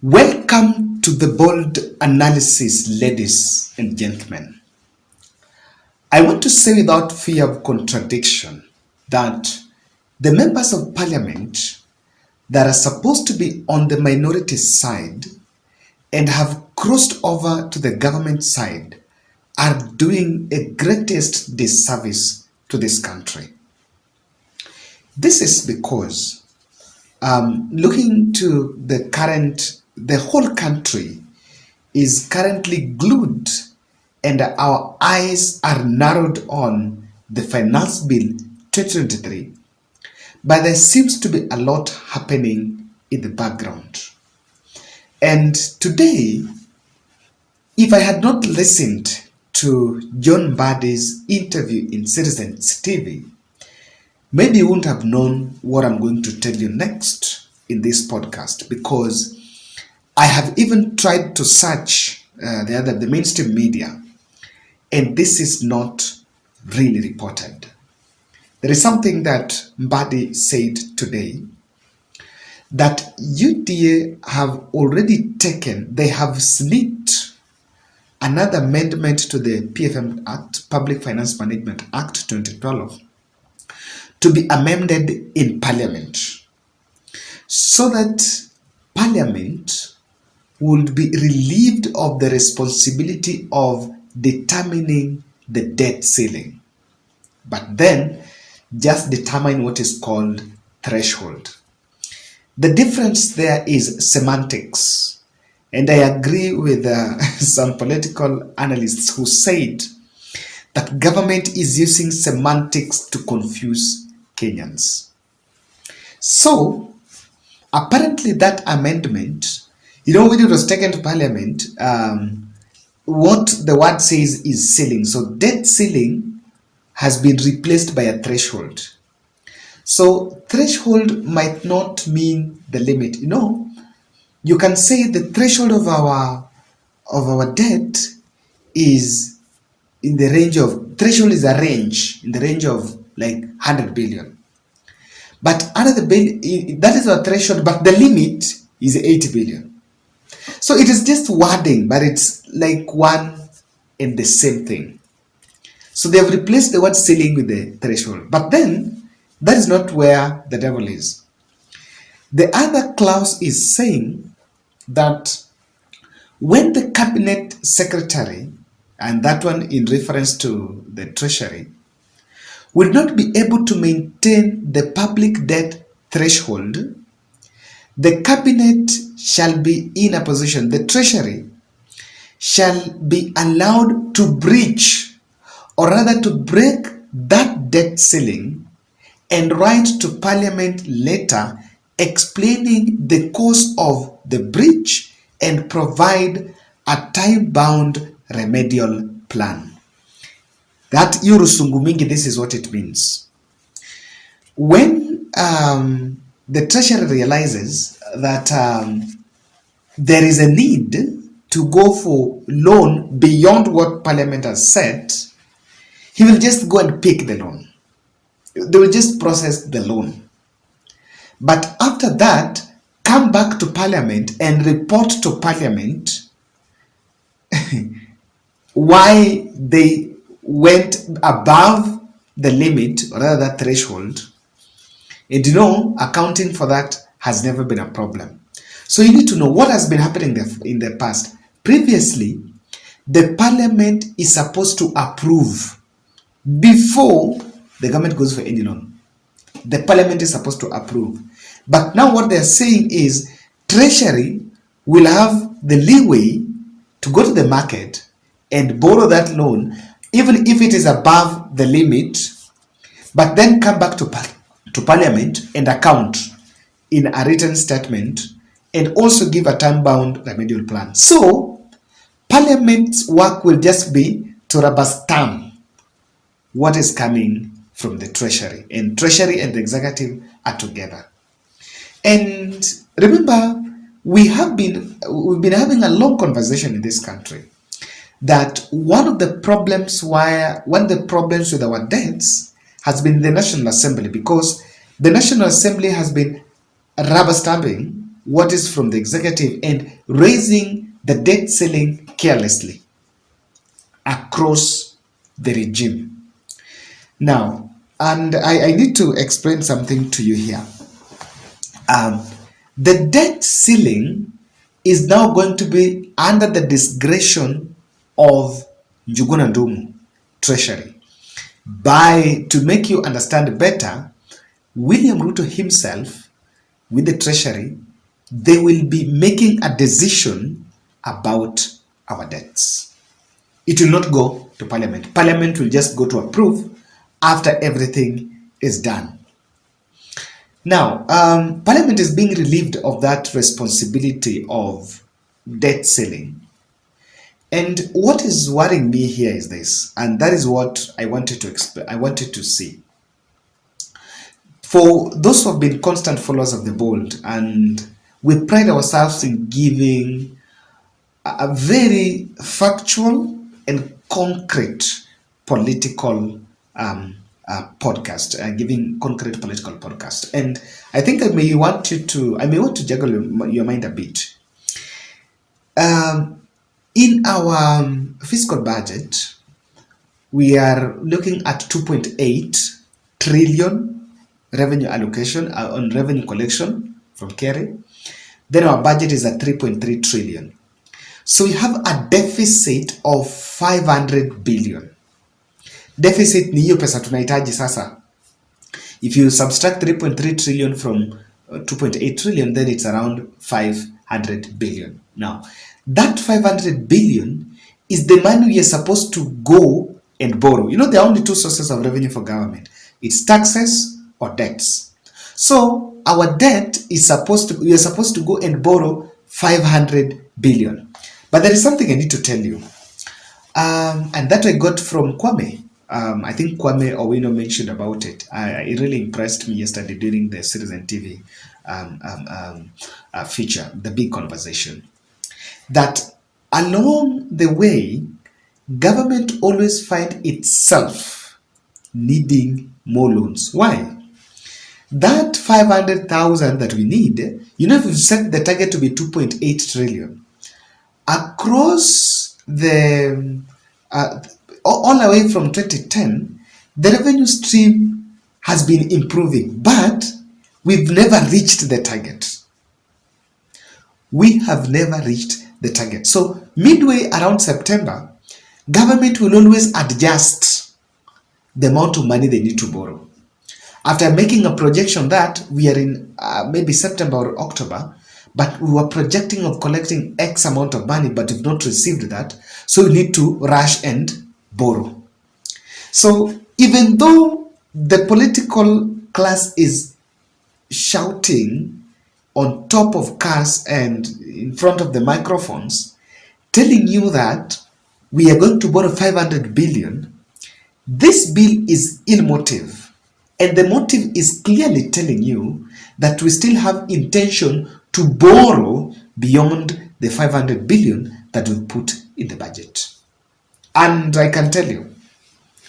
Welcome to the bold analysis, ladies and gentlemen. I want to say without fear of contradiction that the members of parliament that are supposed to be on the minority side and have crossed over to the government side are doing a greatest disservice to this country. This is because looking to the whole country is currently glued and our eyes are narrowed on the finance bill 2023, but there seems to be a lot happening in the background. And today, if I had not listened to John Mbadi's interview in Citizens TV, maybe you wouldn't have known what I'm going to tell you next in this podcast, because I have even tried to search the mainstream media, and this is not really reported. There is something that Mbadi said today that UDA have already taken, they have sneaked another amendment to the PFM Act, Public Finance Management Act 2012, to be amended in Parliament, so that Parliament would be relieved of the responsibility of determining the debt ceiling, but then just determine what is called threshold. The difference there is semantics, and I agree with some political analysts who said that government is using semantics to confuse Kenyans. So apparently that amendment, when it was taken to Parliament, what the word says is ceiling. So debt ceiling has been replaced by a threshold. So threshold might not mean the limit. You can say the threshold of our debt is in the range of, threshold is a range in the range of like 100 billion. But under the bill, that is our threshold, but the limit is 80 billion. So it is just wording, but it's like one and the same thing. So they have replaced the word ceiling with the threshold. But then, that is not where the devil is. The other clause is saying that when the cabinet secretary, and that one in reference to the Treasury, will not be able to maintain the public debt threshold, the cabinet shall be in a position, the Treasury shall be allowed to breach, or rather to break that debt ceiling and write to Parliament later explaining the cause of the breach and provide a time-bound remedial plan. That Yurusungumingi, this is what it means. When the Treasury realizes that there is a need to go for loan beyond what Parliament has said, he will just go and pick the loan. They will just process the loan. But after that, come back to Parliament and report to Parliament why they went above the limit, or rather that threshold. And accounting for that has never been a problem. So you need to know what has been happening in the past. Previously, the Parliament is supposed to approve before the government goes for any loan. The Parliament is supposed to approve. But now what they're saying is Treasury will have the leeway to go to the market and borrow that loan, even if it is above the limit, but then come back to Parliament and account in a written statement and also give a time-bound remedial plan. So Parliament's work will just be to rubber stamp what is coming from the Treasury, and Treasury and the Executive are together. And remember, we've been having a long conversation in this country that one of the problems with our debts has been the National Assembly, because the National Assembly has been rubber stamping what is from the executive and raising the debt ceiling carelessly across the regime. Now, and I need to explain something to you here. The debt ceiling is now going to be under the discretion of Njuguna Ndung'u, Treasury. To make you understand better, William Ruto himself, with the Treasury, they will be making a decision about our debts. It will not go to Parliament. Parliament will just go to approve after everything is done. Now, Parliament is being relieved of that responsibility of debt ceiling. And what is worrying me here is this, and that is what I wanted to explain. I wanted to see. For those who have been constant followers of the Bold, and we pride ourselves in giving a very factual and concrete political podcast, giving concrete political podcast. And I think I may want to juggle your mind a bit. In our fiscal budget, we are looking at 2.8 trillion revenue allocation on revenue collection from carry. Then our budget is at 3.3 trillion. So we have a deficit of 500 billion. Deficit ni hiyo pesa tunahitaji sasa. If you subtract 3.3 trillion from 2.8 trillion, then it's around 500 billion. Now, that 500 billion is the money we are supposed to go and borrow. You know, there are only two sources of revenue for government. It's taxes or debts. So our debt is we are supposed to go and borrow 500 billion. But there is something I need to tell you. And that I got from Kwame. I think Kwame Owino mentioned about it. It really impressed me yesterday during the Citizen TV feature, the big conversation. That along the way, government always find itself needing more loans. Why? That 500,000 that we need, if we set the target to be 2.8 trillion, across the all the way from 2010, the revenue stream has been improving, but we've never reached the target. We have never reached the target. So midway around September, government will always adjust the amount of money they need to borrow. After making a projection that we are in maybe September or October, but we were projecting of collecting X amount of money, but we've not received that, so we need to rush and borrow. So even though the political class is shouting on top of cars and in front of the microphones, telling you that we are going to borrow 500 billion, this bill is ill motive. And the motive is clearly telling you that we still have intention to borrow beyond the 500 billion that we put in the budget. And I can tell you,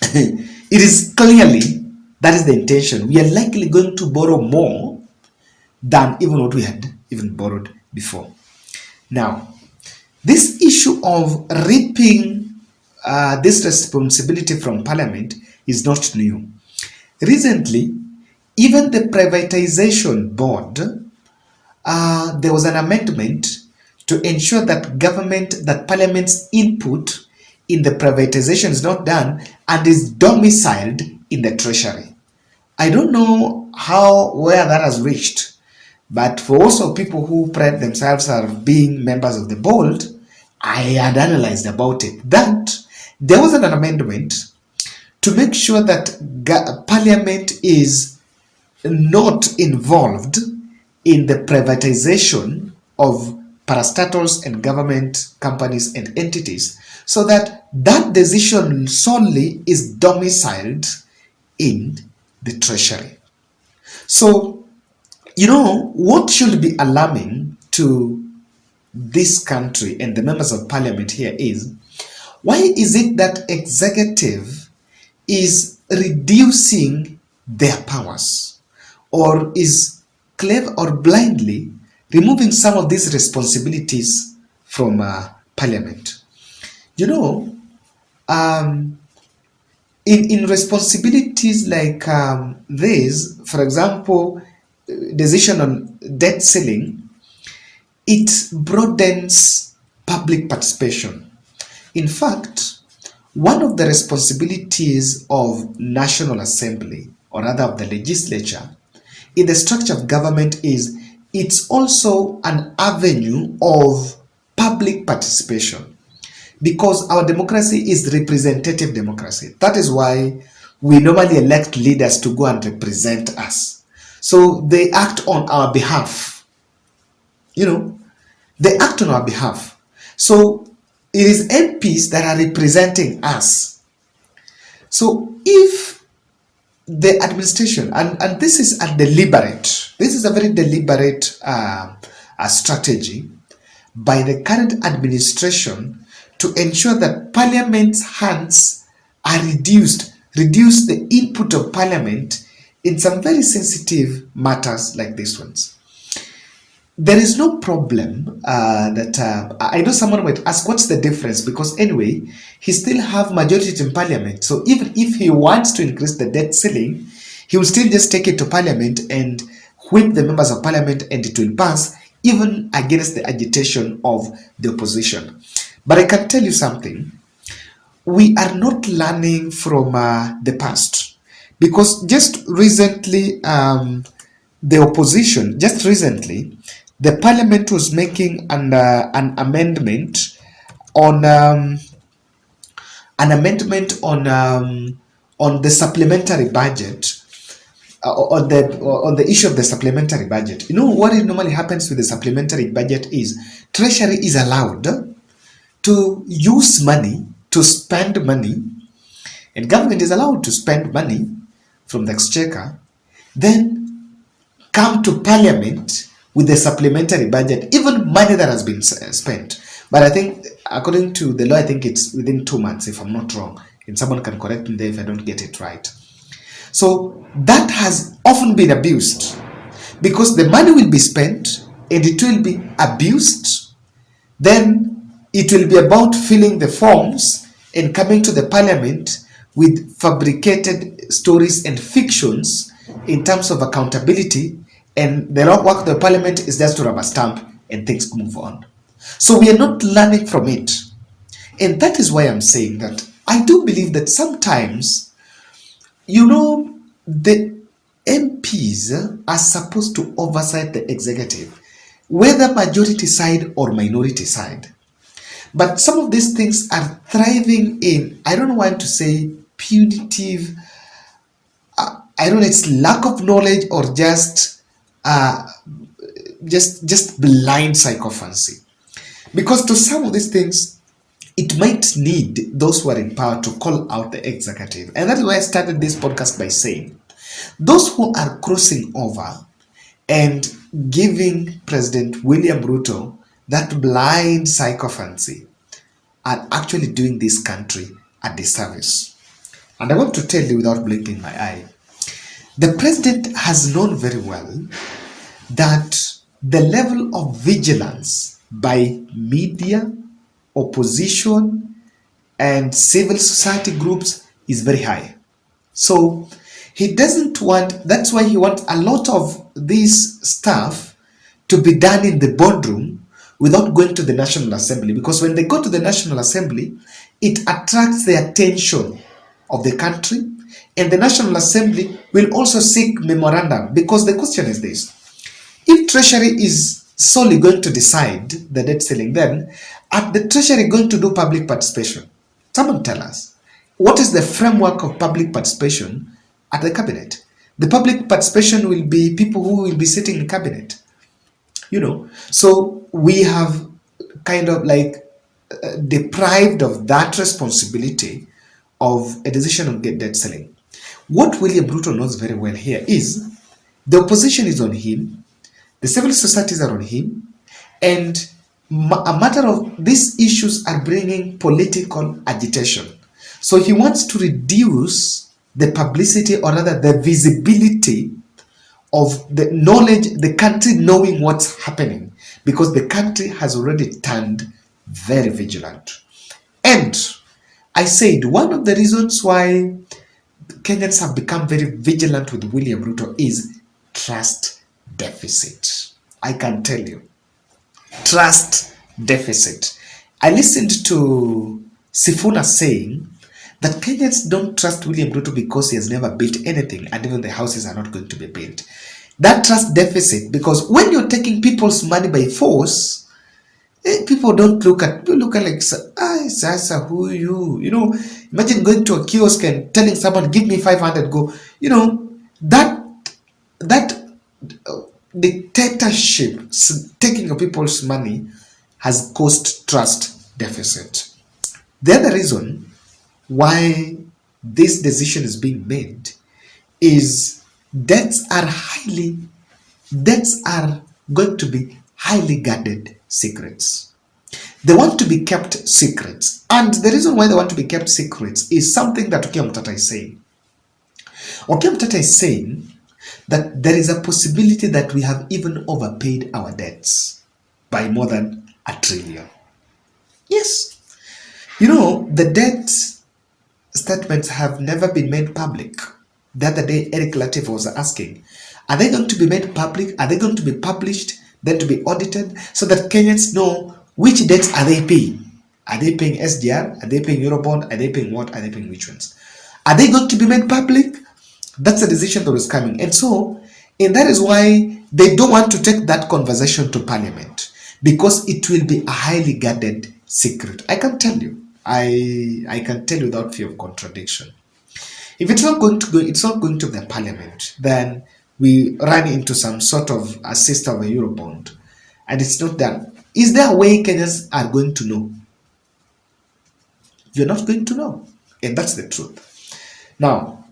it is clearly that is the intention. We are likely going to borrow more than even what we had even borrowed before. Now, this issue of reaping this responsibility from Parliament is not new. Recently, even the privatization board, there was an amendment to ensure that Parliament's input in the privatization is not done and is domiciled in the Treasury. I don't know where that has reached, but for also people who pride themselves as being members of the board, I had analyzed about it, that there was an amendment to make sure that Parliament is not involved in the privatization of parastatals and government companies and entities, so that decision solely is domiciled in the Treasury. So, what should be alarming to this country and the members of Parliament here is, why is it that executive is reducing their powers, or is clever or blindly removing some of these responsibilities from Parliament. You know, um, in responsibilities like this, for example, decision on debt ceiling, it broadens public participation. In fact, one of the responsibilities of National Assembly, or rather of the legislature, in the structure of government is it's also an avenue of public participation because our democracy is representative democracy. That is why we normally elect leaders to go and represent us. So they act on our behalf. You know, they act on our behalf. So it is MPs that are representing us. So if the administration, and this is this is a very deliberate strategy by the current administration to ensure that Parliament's hands are reduce the input of Parliament in some very sensitive matters like these ones. There is no problem that I know someone might ask, what's the difference? Because anyway, he still have majority in Parliament. So even if he wants to increase the debt ceiling, he will still just take it to Parliament and whip the members of Parliament, and it will pass even against the agitation of the opposition. But I can tell you something. We are not learning from the past, because just recently, the Parliament was making an amendment on the supplementary budget, on the issue of the supplementary budget. You know what normally happens with the supplementary budget is Treasury is allowed to use money, to spend money, and government is allowed to spend money from the exchequer, then come to Parliament with the supplementary budget, even money that has been spent. But I think, according to the law, I think it's within 2 months, if I'm not wrong. And someone can correct me there if I don't get it right. So that has often been abused, because the money will be spent and it will be abused. Then it will be about filling the forms and coming to the Parliament with fabricated stories and fictions in terms of accountability, and the work of the Parliament is just to rubber stamp and things move on. So we are not learning from it. And that is why I'm saying that I do believe that sometimes, the MPs are supposed to oversight the executive, whether majority side or minority side. But some of these things are thriving in, I don't want to say punitive, I don't know, it's lack of knowledge or just blind sycophancy. Because to some of these things, it might need those who are in power to call out the executive. And that's why I started this podcast by saying, those who are crossing over and giving President William Ruto that blind sycophancy are actually doing this country a disservice. And I want to tell you without blinking my eye, the president has known very well that the level of vigilance by media, opposition, and civil society groups is very high. So he doesn't want, that's why he wants a lot of this stuff to be done in the boardroom without going to the National Assembly. Because when they go to the National Assembly, it attracts the attention of the country, and the National Assembly will also seek memorandum. Because the question is this: if Treasury is solely going to decide the debt ceiling, then are the Treasury going to do public participation? Someone tell us, what is the framework of public participation at the cabinet? The public participation will be people who will be sitting in cabinet. So we have kind of like deprived of that responsibility of a decision on debt ceiling. What William Ruto knows very well here is the opposition is on him, the civil societies are on him, and a matter of these issues are bringing political agitation. So he wants to reduce the publicity, or rather the visibility, of the knowledge, the country knowing what's happening, because the country has already turned very vigilant. And I said one of the reasons why Kenyans have become very vigilant with William Ruto is trust deficit. I can tell you, trust deficit. I listened to Sifuna saying that Kenyans don't trust William Ruto because he has never built anything, and even the houses are not going to be built. That trust deficit, because when you're taking people's money by force, people don't look at like, Sasa, who you know, imagine going to a kiosk and telling someone, give me 500, go, that dictatorship, taking of people's money, has caused trust deficit. The other reason why this decision is being made is debts are going to be highly guarded secrets. They want to be kept secrets. And the reason why they want to be kept secrets is something that Okiya Mtata is saying. Okiya Mtata is saying that there is a possibility that we have even overpaid our debts by more than $1 trillion. Yes. The debt statements have never been made public. The other day, Eric Latif was asking, are they going to be made public? Are they going to be published, then to be audited, so that Kenyans know which debts are they paying? Are they paying SDR? Are they paying Eurobond? Are they paying what? Are they paying which ones? Are they going to be made public? That's a decision that is coming. And that is why they don't want to take that conversation to Parliament, because it will be a highly guarded secret. I can tell you. I can tell you without fear of contradiction. If it's not going to the Parliament, then we run into some sort of a system of a Eurobond, and it's not done. Is there a way Kenyans are going to know? You're not going to know, and that's the truth. Now,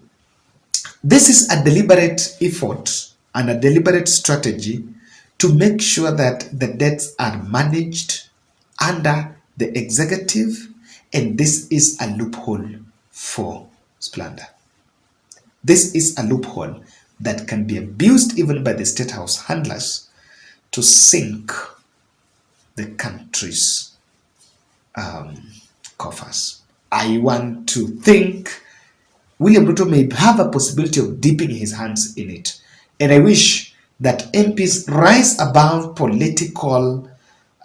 this is a deliberate effort and a deliberate strategy to make sure that the debts are managed under the executive, and this is a loophole for splendor. This is a loophole that can be abused even by the State House handlers to sink the country's coffers. I want to think William Ruto may have a possibility of dipping his hands in it. And I wish that MPs rise above political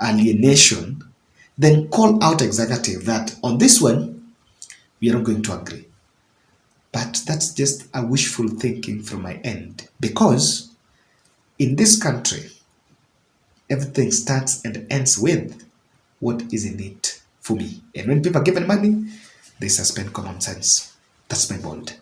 alienation, then call out executive that on this one, we are not going to agree. But that's just a wishful thinking from my end, because in this country, everything starts and ends with what is in it for me. And when people are given money, they suspend common sense. That's my bold.